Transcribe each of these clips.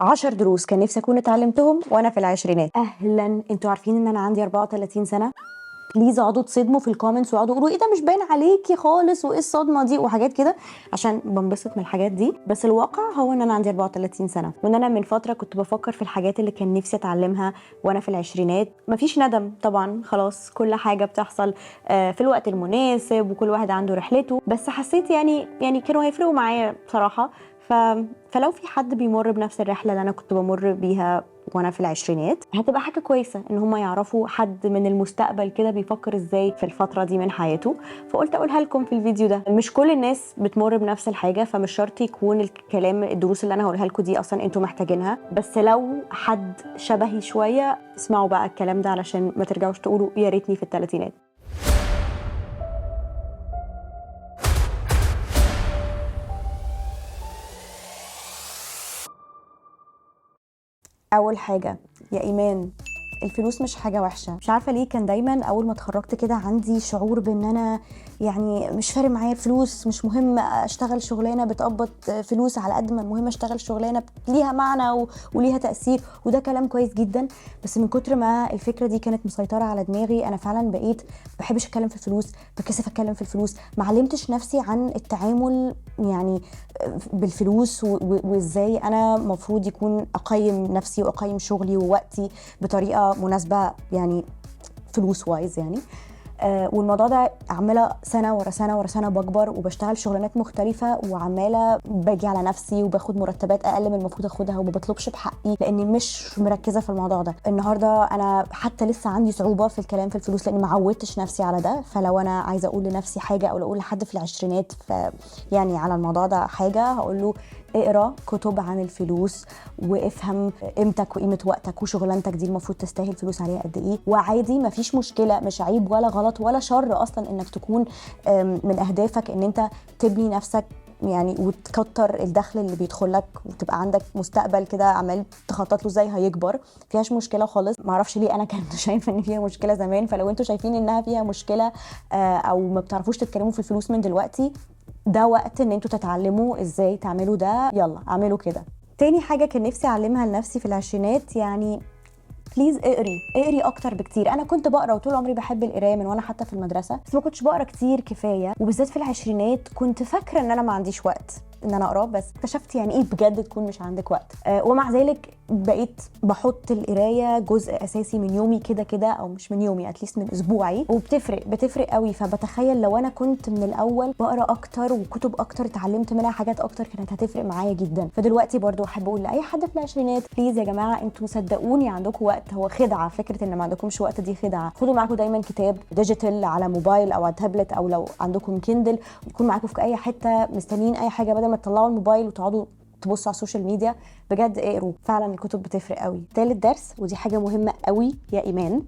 10 دروس كان نفسي أكون اتعلمتهم وأنا في العشرينات. أهلا، انتوا عارفين إن أنا عندي 34 سنة؟ بليز اقعدوا تصدموا في الكومنتس واقعدوا يقولوا ايه ده مش باين عليكي خالص وايه الصدمه دي وحاجات كده، عشان بنبسط من الحاجات دي. بس الواقع هو ان انا عندي 34 سنه، وان انا من فتره كنت بفكر في الحاجات اللي كان نفسي اتعلمها وانا في العشرينات. مفيش ندم طبعا، خلاص كل حاجه بتحصل في الوقت المناسب، وكل واحد عنده رحلته. بس حسيت يعني كانوا هيفرقوا معايا بصراحه. ف... فلو في حد بيمر بنفس الرحله اللي انا كنت بمر بيها وانا في العشرينات، هتبقى حاجه كويسه ان هم يعرفوا حد من المستقبل كده بيفكر ازاي في الفتره دي من حياته. فقلت اقولها لكم في الفيديو ده. مش كل الناس بتمر بنفس الحاجه، فمش شرط يكون الكلام الدروس اللي انا هقولها لكم دي اصلا انتوا محتاجينها. بس لو حد شبهي شويه اسمعوا بقى الكلام ده، علشان ما ترجعوش تقولوا يا ريتني في الثلاثينات. اول حاجه يا ايمان، الفلوس مش حاجة وحشة. مش عارفة ليه كان دايما أول ما اتخرجت كده عندي شعور بأن أنا يعني مش فارق معايا الفلوس، مش مهم أشتغل شغلانة بتقبض فلوس على قد ما المهم أشتغل شغلانة ليها معنى وليها تأثير. وده كلام كويس جدا، بس من كتر ما الفكرة دي كانت مسيطرة على دماغي أنا فعلا بقيت بحبش أتكلم في الفلوس، بكسف أتكلم في الفلوس. معلمتش نفسي عن التعامل يعني بالفلوس وإزاي أنا مفروض يكون أقيم نفسي وأقيم شغلي ووقتي بطريقه مناسبه، يعني فلوس وايز يعني. والموضوع ده عماله سنه ورا سنه ورا سنه بكبر وبشتغل شغلانات مختلفه، وعماله باجي على نفسي وباخد مرتبات اقل من المفروض اخدها وما بطلبش بحقي لاني مش مركزه في الموضوع ده. النهارده انا حتى لسه عندي صعوبه في الكلام في الفلوس لاني ما عودتش نفسي على ده. فلو انا عايزه اقول لنفسي حاجه او اقول لحد في العشرينات يعني على الموضوع ده حاجه، هقول له اقرا كتب عن الفلوس وافهم قيمتك وقيمه وقتك، وشغلانتك دي المفروض تستاهل فلوس عليها قد ايه. وعادي مفيش مشكله، مش عيب ولا غلط ولا شر اصلا انك تكون من اهدافك ان انت تبني نفسك يعني وتكتر الدخل اللي بيدخل لك، وتبقى عندك مستقبل كده عمال تخطط له ازاي هيكبر. فيهاش مشكله خالص. معرفش ليه انا كنت شايفه ان فيها مشكله زمان، فلو انتوا شايفين انها فيها مشكله او ما بتعرفوش تتكلموا في الفلوس من دلوقتي، ده وقت ان انتوا تتعلموا ازاي تعملوا ده. يلا اعملوا كده. تاني حاجه كان نفسي اعلمها لنفسي في العشرينات، يعني بليز اقري اكتر بكتير. انا كنت بقرا وطول عمري بحب القرايه من وانا حتى في المدرسه، بس ما كنتش بقرا كتير كفايه، وبالذات في العشرينات كنت فاكره ان انا ما عنديش وقت ان انا اقرا. بس اكتشفت يعني ايه بجد تكون مش عندك وقت. ومع ذلك بقيت بحط القرايه جزء اساسي من يومي كده كده، او مش من يومي، اتليست من اسبوعي، وبتفرق قوي. فبتخيل لو انا كنت من الاول بقرا اكتر وكتب اكتر اتعلمت منها حاجات اكتر كانت هتفرق معايا جدا. فدلوقتي برضو احب اقول لاي حد في العشرينات، بليز يا جماعه انتوا صدقوني عندكم وقت. هو خدعه فكره ان ما عندكمش وقت، دي خدعه. خدوا معاكم دايما كتاب ديجيتال على موبايل او على تابلت، او لو عندكم كيندل يكون معاكم في اي حته مستنيين اي حاجه، بدل ما تطلعوا الموبايل وتقعدوا تبصوا على السوشيال ميديا. بجد اقروا، فعلا الكتب بتفرق قوي. تالت درس، ودي حاجه مهمه قوي يا ايمان،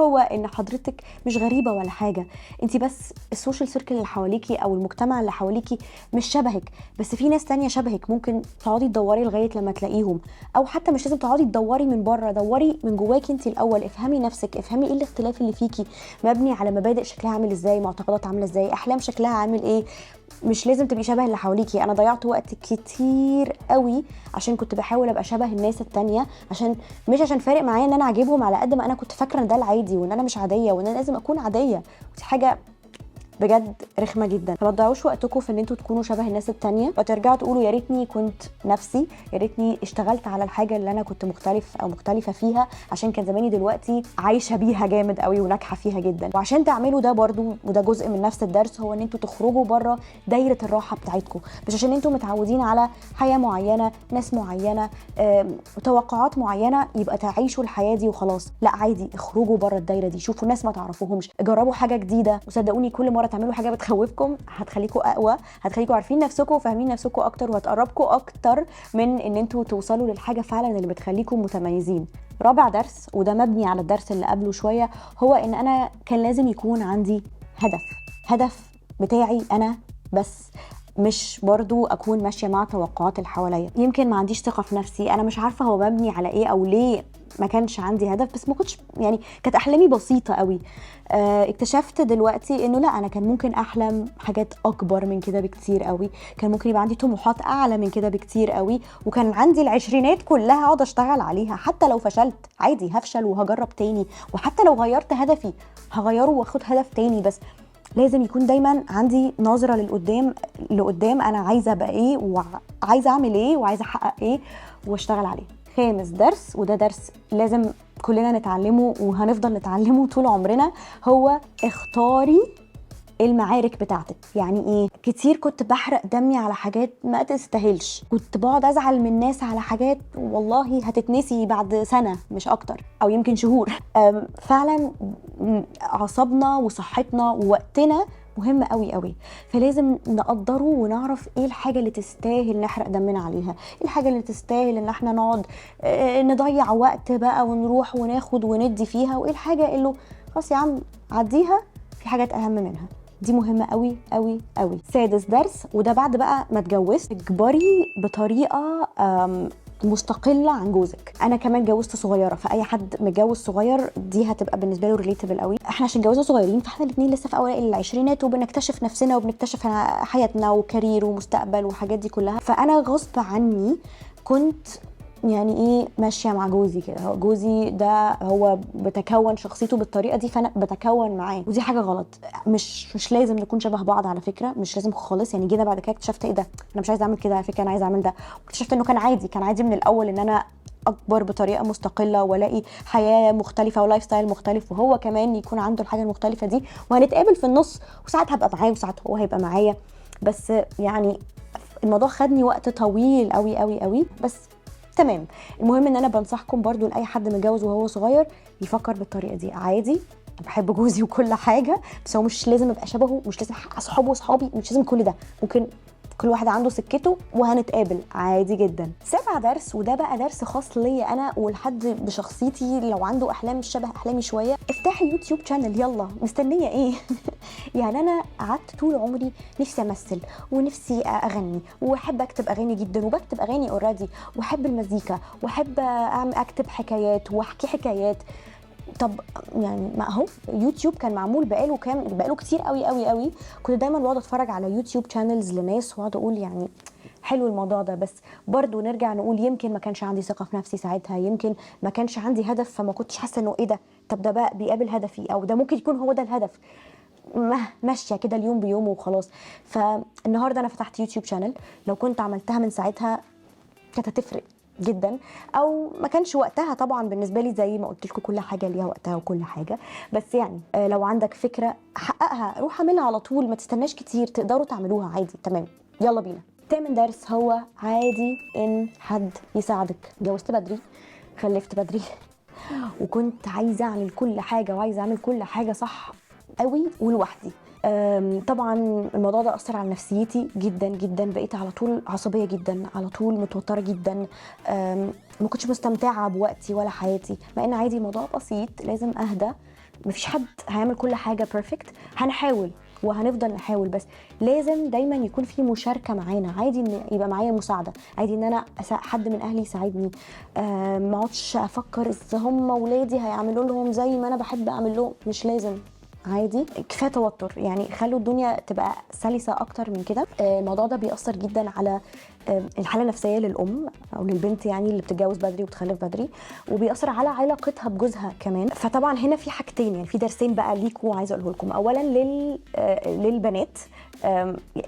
هو ان حضرتك مش غريبه ولا حاجه. انت بس السوشيال سيركل اللي حواليكي او المجتمع اللي حواليكي مش شبهك، بس في ناس تانية شبهك ممكن تقعدي تدوري لغايه لما تلاقيهم. او حتى مش لازم تقعدي تدوري من بره، دوري من جواكي انت الاول. افهمي نفسك، افهمي ايه الاختلاف اللي فيكي، مبني على مبادئ شكلها عامل ازاي، معتقدات عامله ازاي، احلام شكلها عامل ايه. مش لازم تبقي شبه اللي حواليكي. انا ضيعت وقت كتير قوي عشان كنت بحاول ابقى شبه الناس التانية، مش عشان فارق معايا ان انا اعجبهم، على قد ما انا كنت فاكره ان ده العادي وان انا مش عاديه وان انا لازم اكون عاديه. ودي حاجه بجد رخمه جدا. فما تضيعوش وقتكم في ان انتوا تكونوا شبه الناس التانية وترجعوا تقولوا يا ريتني كنت نفسي، يا ريتني اشتغلت على الحاجه اللي انا كنت مختلف او مختلفه فيها، عشان كان زماني دلوقتي عايشه بيها جامد قوي وناجحه فيها جدا. وعشان تعملوا ده برضو، وده جزء من نفس الدرس، هو ان انتوا تخرجوا بره دايره الراحه بتاعتكم. مش عشان انتوا متعودين على حياه معينه، ناس معينه، توقعات معينه، يبقى تعيشوا الحياه دي وخلاص. لا، عادي اخرجوا بره الدايره دي، شوفوا ناس ما تعرفوهمش، جربوا حاجه جديده. وصدقوني كل مره تعملوا حاجه بتخوفكم هتخليكم اقوى، هتخليكم عارفين نفسكم وفاهمين نفسكم اكتر، وهتقربكم اكتر من ان انتوا توصلوا للحاجه فعلا اللي بتخليكم متميزين. رابع درس، وده مبني على الدرس اللي قبله شويه، هو ان انا كان لازم يكون عندي هدف بتاعي انا بس. مش برضو اكون ماشيه مع توقعات اللي حواليا. يمكن ما عنديش ثقه في نفسي، انا مش عارفه هو مبني على ايه او ليه ما كانش عندي هدف، بس ما كنتش يعني كانت احلامي بسيطه قوي. اكتشفت دلوقتي انه لا، انا كان ممكن احلم حاجات اكبر من كده بكتير قوي، كان ممكن يبقى عندي طموحات اعلى من كده بكتير قوي، وكان عندي العشرينات كلها اقعد اشتغل عليها. حتى لو فشلت عادي هفشل وهجرب تاني، وحتى لو غيرت هدفي هغيره واخد هدف تاني. بس لازم يكون دايما عندي نظرة لقدام انا عايزة ابقى ايه وعايزة اعمل ايه وعايزة احقق ايه واشتغل عليه. خامس درس، وده درس لازم كلنا نتعلمه وهنفضل نتعلمه طول عمرنا، هو اختاري المعارك بتاعتك. يعني ايه؟ كتير كنت بحرق دمي على حاجات ما تستاهلش، كنت بقعد ازعل من الناس على حاجات والله هتتنسي بعد سنة مش اكتر او يمكن شهور. فعلا اعصابنا وصحتنا ووقتنا مهم قوي قوي، فلازم نقدره ونعرف ايه الحاجه اللي تستاهل نحرق دمنا عليها، ايه الحاجه اللي تستاهل ان احنا نقعد نضيع وقت بقى ونروح وناخد وندي فيها، وايه الحاجه اللي خلاص يا عم عديها، في حاجات اهم منها. دي مهمه قوي قوي قوي. سادس درس، وده بعد بقى ما اتجوزت، اجبري بطريقه مستقله عن جوزك. انا كمان اتجوزت صغيره، فاي حد متجوز صغير دي هتبقى بالنسبه له ريليتابل قوي. احنا عشان اتجوزنا صغيرين فاحنا الاثنين لسه في اوائل العشرينات وبنكتشف نفسنا وبنكتشف حياتنا وكارير ومستقبل والحاجات دي كلها. فانا غصب عني كنت يعني ايه ماشيه مع جوزي كده، جوزي ده هو بتكون شخصيته بالطريقه دي فانا بتكون معاه، ودي حاجه غلط. مش لازم نكون شبه بعض على فكره، مش لازم خالص. يعني جينا بعد كده اكتشفت ايه ده، انا مش عايزه اعمل كده على فكره، انا عايزه اعمل ده. واكتشفت انه كان عادي من الاول ان انا اكبر بطريقه مستقله والاقي حياه مختلفه ولايف ستايل مختلف، وهو كمان يكون عنده الحاجه المختلفه دي، وهنتقابل في النص، وساعات هبقى معاه وساعات هو هيبقى معايا. بس يعني الموضوع خدني وقت طويل قوي قوي قوي، بس تمام. المهم ان انا بنصحكم برضو لاي حد متجوز وهو صغير يفكر بالطريقه دي. عادي بحب جوزي وكل حاجه، بس هو مش لازم ابقى شبهه، مش لازم اصحابه واصحابي، مش لازم كل ده. ممكن كل واحد عنده سكته وهنتقابل عادي جدا. سابع درس، وده بقى درس خاص ليا انا ولحد بشخصيتي، لو عنده احلام مش شبه احلامي شويه افتحي يوتيوب شانل، يلا مستنيه ايه؟ يعني انا قعدت طول عمري نفسي امثل ونفسي اغني واحب اكتب اغاني جدا، وبكتب اغاني اوريدي، واحب المزيكا واحب اكتب حكايات واحكي حكايات. طب يعني ما هو يوتيوب كان معمول بقاله كتير قوي قوي قوي. كنت دايما بقعد اتفرج على يوتيوب شانلز لناس واقعد اقول يعني حلو الموضوع ده، بس برضو نرجع نقول يمكن ما كانش عندي ثقه في نفسي ساعتها، يمكن ما كانش عندي هدف، فما كنتش حاسه انه ايه ده، طب ده بقى بيقابل هدفي او ده ممكن يكون هو ده الهدف. ماشيه كده اليوم بيومه وخلاص. فالنهارده انا فتحت يوتيوب شانل، لو كنت عملتها من ساعتها كانت هتفرق جدا، او ما كانش وقتها طبعا بالنسبه لي، زي ما قلت لكم كل حاجه ليها وقتها وكل حاجه. بس يعني لو عندك فكره حققها، روح اعملها على طول، ما تستناش كتير، تقدروا تعملوها عادي. تمام، يلا بينا. تامن درس هو عادي ان حد يساعدك. اتجوزت بدري، خلفت بدري، وكنت عايزه اعمل كل حاجه وعايزه اعمل كل حاجه صح قوي ولوحدي. طبعا الموضوع ده اثر على نفسيتي جدا جدا، بقيت على طول عصبيه جدا، على طول متوتره جدا، ما كنتش مستمتعه بوقتي ولا حياتي، مع ان عادي الموضوع بسيط، لازم اهدى. مفيش حد هيعمل كل حاجه بيرفكت، هنحاول وهنفضل نحاول، بس لازم دايما يكون في مشاركه معانا. عادي ان يبقى معايا مساعده، عادي ان انا حد من اهلي يساعدني، ما اقعدش افكر اذا هم ولادي هيعملوا لهم زي ما انا بحب اعمل لهم، مش لازم. عادي كفايه توتر، يعني خلوا الدنيا تبقى سلسه اكتر من كده. الموضوع ده بيأثر جدا على الحاله النفسيه للام او للبنت يعني اللي بتتجوز بدري وبتخلف بدري، وبيأثر على علاقتها بجوزها كمان. فطبعا هنا في حاجتين، يعني في درسين بقى ليكوا عايزه اقوله لكم. اولا للبنات،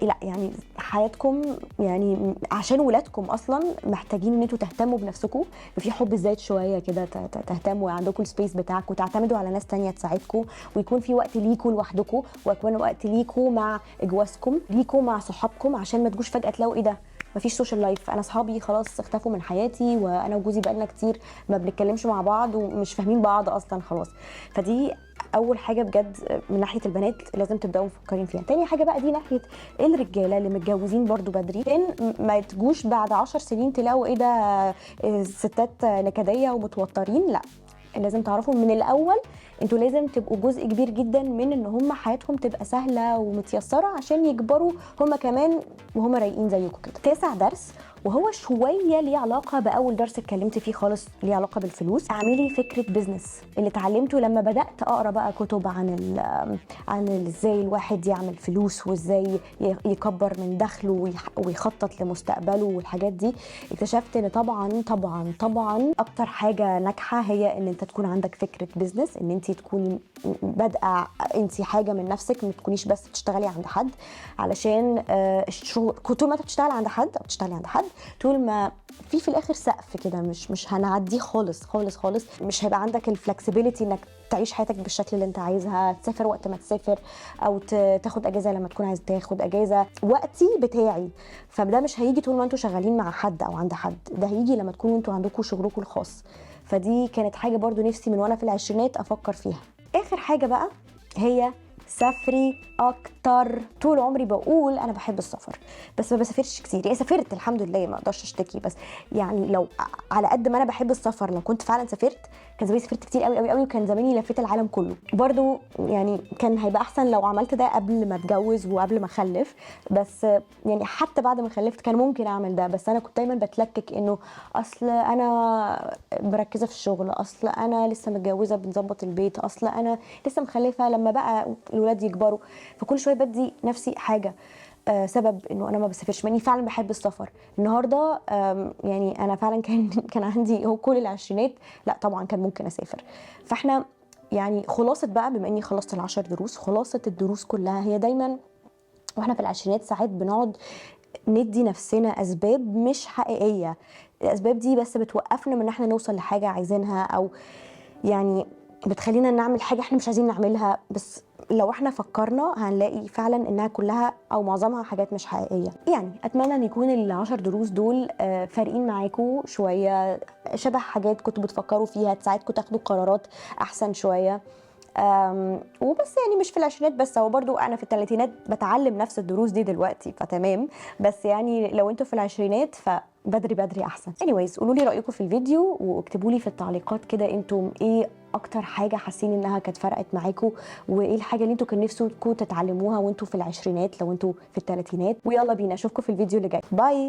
لا يعني حياتكم يعني عشان ولادكم اصلا محتاجين ان انتوا تهتموا بنفسكم، في حب الذات شويه كده، تهتموا عندكم السبيس بتاعكم، تعتمدوا على ناس تانية تساعدكم، ويكون في وقت ليكوا لوحدكم، ويكون وقت ليكوا مع جوازكم، ليكوا مع صحابكم، عشان ما تجوش فجاه تلاقوا ايه ده مفيش سوشيال لايف، انا اصحابي خلاص اختفوا من حياتي، وانا وجوزي بقالنا كتير ما بنتكلمش مع بعض ومش فاهمين بعض اصلا خلاص. فدي اول حاجه بجد من ناحيه البنات لازم تبداوا مفكرين فيها. تاني حاجه بقى دي ناحيه الرجاله اللي متجوزين برضو بدري، عشان ما تجوش بعد 10 سنين تلاقوا ايه ده الستات نكديه ومتوترين. لا، لازم تعرفوا من الاول انتوا لازم تبقوا جزء كبير جدا من ان هم حياتهم تبقى سهله ومتيسره عشان يكبروا هم كمان وهم رايقين زيكم كده. 9 درس، وهو شويه ليه علاقه باول درس اتكلمت فيه خالص، ليه علاقه بالفلوس. اعملي فكره بزنس، اللي اتعلمته لما بدات اقرا بقى كتب عن ازاي الواحد يعمل فلوس وازاي يكبر من دخله ويخطط لمستقبله والحاجات دي. اكتشفت ان طبعا اكتر حاجه ناجحه هي ان انت تكون عندك فكره بزنس، ان انت تكوني بادئه انت حاجه من نفسك، ما تكونيش بس بتشتغلي عند حد. علشان الشغل طول ما انت بتشتغل عند حد او بتشتغلي عند حد، طول ما في الاخر سقف كده مش هنعديه خالص خالص خالص. مش هيبقى عندك الفلكسبيليتي انك تعيش حياتك بالشكل اللي انت عايزها، تسافر وقت ما تسافر او تاخد اجازه لما تكون عايز تاخد اجازه. وقتي بتاعي، فده مش هيجي طول ما انتوا شغالين مع حد او عند حد، ده هيجي لما تكونوا انتوا عندكم شغلكم الخاص. فدي كانت حاجه برضو نفسي من وانا في العشرينات افكر فيها. اخر حاجه بقى هي سافري اكتر. طول عمري بقول انا بحب السفر بس ما بسافرش كتير. يعني سافرت الحمد لله، ما اقدرش اشتكي، بس يعني لو على قد ما انا بحب السفر لو كنت فعلا سافرت كان زماني سافرت كتير قوي قوي قوي، وكان زماني لفيت العالم كله. برضو يعني كان هيبقى احسن لو عملت ده قبل ما اتجوز وقبل ما اخلف، بس يعني حتى بعد ما خلفت كان ممكن اعمل ده. بس انا كنت دايما بتلكك انه اصل انا مركزه في الشغل، اصل انا لسه متجوزه بنظبط البيت، اصل انا لسه مخلفه لما بقى الولاد يكبروا. فكل شويه بدي نفسي حاجه سبب انه انا ما بسافرش، ماني فعلا بحب السفر. النهارده يعني انا فعلا كان عندي هو كل العشرينات لا طبعا كان ممكن اسافر. فاحنا يعني خلاصه بقى، بما اني خلصت ال10 دروس، خلاصه الدروس كلها هي دايما واحنا في العشرينات ساعات بنقعد ندي نفسنا اسباب مش حقيقيه. الاسباب دي بس بتوقفنا من ان احنا نوصل لحاجه عايزينها، او يعني بتخلينا نعمل حاجه احنا مش عايزين نعملها. بس لو احنا فكرنا هنلاقي فعلا انها كلها او معظمها حاجات مش حقيقيه. يعني اتمنى ان يكون ال10 دروس دول فارقين معاكم شويه، شبه حاجات كنتوا بتفكروا فيها، تساعدكم تاخدوا قرارات احسن شويه. وبس يعني مش في العشرينات بس، هو برضو انا في الثلاثينات بتعلم نفس الدروس دي دلوقتي فتمام. بس يعني لو انتوا في العشرينات فبدري احسن. anyways قولوا لي رايكم في الفيديو واكتبوا لي في التعليقات كده انتم ايه اكتر حاجه حاسين انها كانت فرقت معاكم، وايه الحاجه اللي انتوا كان نفسكم تتعلموها وانتوا في العشرينات لو انتوا في الثلاثينات. ويلا بينا اشوفكم في الفيديو اللي جاي. باي.